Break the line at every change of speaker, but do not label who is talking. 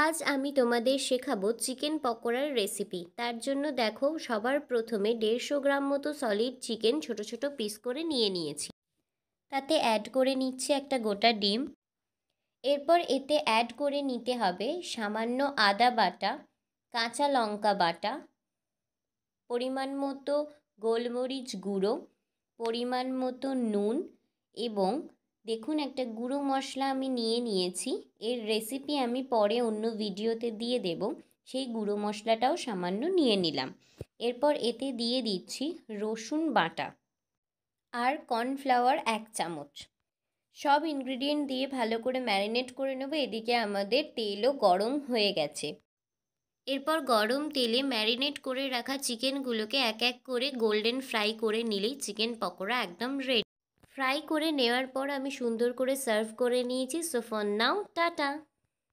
আজ আমি তোমাদের শেখাবো চিকেন পকোড়ার রেসিপি। তার জন্য দেখো, সবার প্রথমে 150 গ্রাম মতো সলিড চিকেন ছোট ছোট পিস করে নিয়ে নিয়েছি। তাতে অ্যাড করে নিচ্ছি একটা গোটা ডিম। এরপর এতে অ্যাড করে নিতে হবে সামান্য আদা বাটা, কাঁচা লঙ্কা বাটা, পরিমাণ মতো গোলমরিচ গুঁড়ো, পরিমাণ মতো নুন এবং দেখুন একটা গুঁড়ো মশলা আমি নিয়েছি। এর রেসিপি আমি পরে অন্য ভিডিওতে দিয়ে দেব। সেই গুঁড়ো মশলাটাও সামান্য নিয়ে নিলাম। এরপর এতে দিয়ে দিচ্ছি রসুন বাটা আর কর্নফ্লাওয়ার 1 চামচ। সব ইনগ্রিডিয়েন্ট দিয়ে ভালো করে ম্যারিনেট করে নেব। এদিকে আমাদের তেলও গরম হয়ে গেছে। এরপর গরম তেলে ম্যারিনেট করে রাখা চিকেনগুলোকে এক এক করে গোল্ডেন ফ্রাই করে নিলেই চিকেন পকোড়া একদম রেডি। ফ্রাই করে নেওয়ার পর আমি সুন্দর করে সার্ভ করে নিয়েছি। So for now, tata.